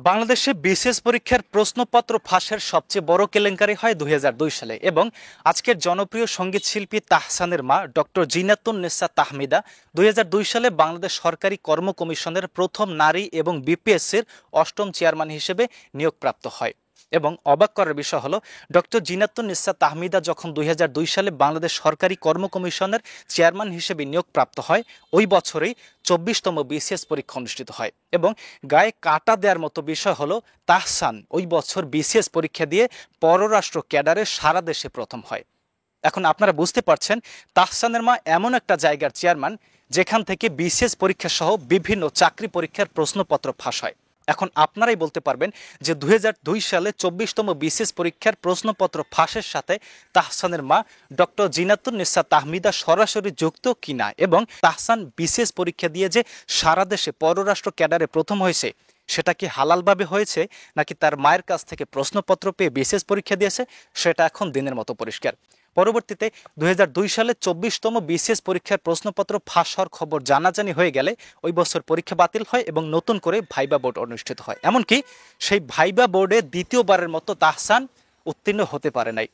বাংলাদেশে বিসিএস পরীক্ষার প্রশ্নপত্র ফাঁসের সবচেয়ে বড় কেলেঙ্কারি হয় ২০০২ সালে এবং আজকের জনপ্রিয় সঙ্গীত শিল্পী তাহসানের মা ডক্টর জিনাতুন নেসা তাহমিদা ২০০২ সালে বাংলাদেশ সরকারি কর্ম কমিশনের প্রথম নারী এবং বিপিএসসির অষ্টম চেয়ারম্যান হিসেবে নিয়োগপ্রাপ্ত হয়। এবং অবাক করার বিষয় হলো ডক্টর জিনাতুন নিসা তাহমিদা যখন ২০০২ সালে বাংলাদেশ সরকারি কর্ম কমিশনের চেয়ারম্যান হিসেবে নিয়োগপ্রাপ্ত হয়, ওই বছরেই ২৪তম বিসিএস পরীক্ষা অনুষ্ঠিত হয়। এবং গায়ে কাটা দেওয়ার মতো বিষয় হলো তাহসান ওই বছর বিসিএস পরীক্ষা দিয়ে পররাষ্ট্র ক্যাডারে সারা দেশে প্রথম হয়। এখন আপনারা বুঝতে পারছেন তাহসানের মা এমন একটা জায়গার চেয়ারম্যান যেখান থেকে বিসিএস পরীক্ষা সহ বিভিন্ন চাকরি পরীক্ষার প্রশ্নপত্র ফাঁস হয়। এখন আপনারাই বলতে পারবেন যে ২০০২ সালে ২৪তম বিসিএস পরীক্ষার প্রশ্নপত্র ফাঁসের সাথে তাহসানের মা ডক্টর জিনাতুন নিসা তাহমিদা সরাসরি যুক্ত কিনা, এবং তাহসান বিসিএস পরীক্ষা দিয়ে যে সারা দেশে পররাষ্ট্র ক্যাডারে প্রথম হয়েছে সেটা কি হালালভাবে হয়েছে নাকি তার মায়ের কাছ থেকে প্রশ্নপত্র পেয়ে বিসিএস পরীক্ষা দিয়েছে, সেটা এখন দিনের মতো পরিষ্কার। পরবর্তীতে ২০০২ সালে ২৪তম বিসিএস পরীক্ষার প্রশ্নপত্র ফাঁস হওয়ার খবর জানাজানি হয়ে গেলে ওই বছর পরীক্ষা বাতিল হয় এবং নতুন করে ভাইবা বোর্ড অনুষ্ঠিত হয়। এমনকি সেই ভাইবা বোর্ডে দ্বিতীয়বারের মতো তাহসান উত্তীর্ণ হতে পারে নাই।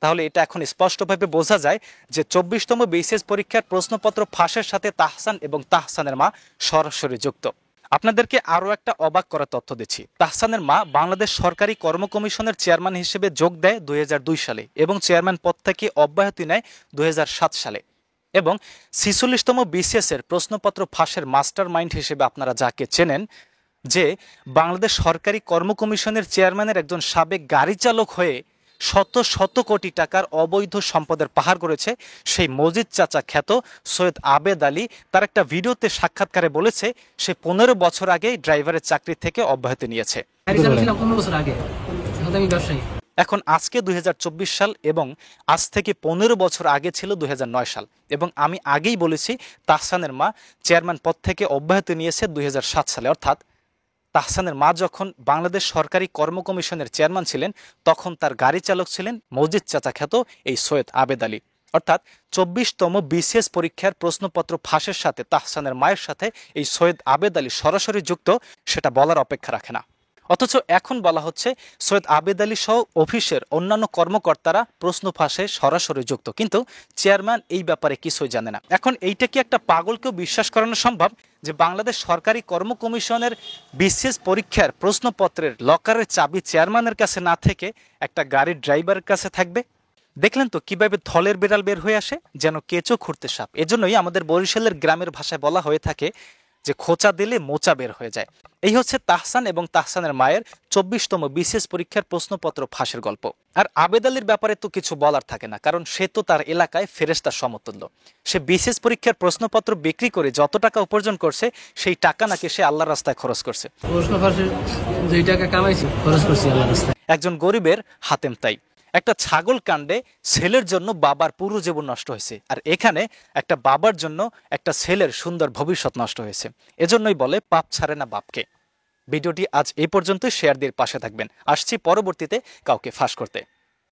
তাহলে এটা এখন স্পষ্টভাবে বোঝা যায় যে ২৪তম বিসিএস পরীক্ষার প্রশ্নপত্র ফাঁসের সাথে তাহসান এবং তাহসানের মা সরাসরি যুক্ত। আপনাদেরকে আরও একটা অবাক করা তথ্য দিচ্ছি। তাহসানের মা বাংলাদেশ সরকারি কর্ম কমিশনের চেয়ারম্যান হিসেবে যোগ দেয় ২০০২ সালে এবং চেয়ারম্যান পদ থেকে অব্যাহতি নেয় ২০০৭ সালে। এবং ৪৬তম বিসিএস এর প্রশ্নপত্র ফাঁসের মাস্টার মাইন্ড হিসেবে আপনারা যাকে চেনেন, যে বাংলাদেশ সরকারি কর্ম কমিশনের চেয়ারম্যানের একজন সাবেক গাড়ি চালক হয়ে শত শত কোটি টাকার অবৈধ সম্পদের পাহাড় করেছে, সেই মজিদ চাচা খ্যাত সৈয়দ আবেদ আলী তার একটা ভিডিওতে সাক্ষাৎকারে বলেছে সে ১৫ বছর আগে ড্রাইভারের চাকরি থেকে অব্যাহতি নিয়েছে। এখন আজকে ২০২৪ সাল এবং আজ থেকে ১৫ বছর আগে ছিল ২০০৯ সাল, এবং আমি আগেই বলেছি তাহসানের মা চেয়ারম্যান পদ থেকে অব্যাহতি নিয়েছে ২০০৭ সালে। অর্থাৎ তাহসানের মা যখন বাংলাদেশ সরকারি কর্ম কমিশনের চেয়ারম্যান ছিলেন তখন তার গাড়ি চালক ছিলেন মজিদ চাচা খ্যাত এই সৈয়দ আবেদ আলী। অর্থাৎ ২৪তম বিসিএস পরীক্ষার প্রশ্নপত্র ফাঁসের সাথে তাহসানের মায়ের সাথে এই সৈয়দ আবেদ আলী সরাসরি যুক্ত, সেটা বলার অপেক্ষা রাখে না। অথচ এখন বলা হচ্ছে সৈয়দ আবেদ আলী সহ অফিসের অন্যান্য কর্মকর্তারা প্রশ্ন ফাঁসে সরাসরি যুক্ত, কিন্তু চেয়ারম্যান এই ব্যাপারে কিছুই জানে না। এখন এইটা কি একটা পাগলকেও বিশ্বাস করানো সম্ভব যে বাংলাদেশ সরকারি কর্ম কমিশনের বিসিএস পরীক্ষার প্রশ্নপত্রের লকারের চাবি চেয়ারম্যানের কাছে না থেকে একটা গাড়ির ড্রাইভারের কাছে থাকবে? দেখলেন তো কিভাবে থলের বিড়াল বের হয়ে আসে, যেন কেঁচো খুঁড়তে সাপ। এজন্যই আমাদের বরিশালের গ্রামের ভাষায় বলা হয়ে থাকে যে খোঁচা দিলে মোচা বের হয়ে যায়। এই হচ্ছে তাহসান এবং তাহসানের মায়ের ২৪তম বিসিএস পরীক্ষার প্রশ্নপত্র ফাঁসের গল্প। আর আবেদ আলীর ব্যাপারে তো কিছু বলার থাকে না, কারণ সে তো তার এলাকায় ফেরেশতার সমতুল্য। সে বিসিএস পরীক্ষার প্রশ্নপত্র বিক্রি করে যত টাকা উপার্জন করছে সেই টাকা নাকি সে আল্লাহর রাস্তায় খরচ করছে। প্রশ্ন ফাঁসের যেই টাকা কামাইছি খরচ করছি আল্লাহর রাস্তায়। একজন গরিবের হাতেম তাই। একটা ছাগল কাণ্ডে ছেলের জন্য বাবার পুরো জীবন নষ্ট হয়েছে, আর এখানে একটা বাবার জন্য একটা ছেলের সুন্দর ভবিষ্যৎ নষ্ট হয়েছে। এজন্যই বলে পাপ ছাড়ে না বাপকে। ভিডিওটি আজ এই পর্যন্ত, শেয়ার দিয়ে পাশে থাকবেন। আসছি পরবর্তীতে কাউকে ফাঁস করতে।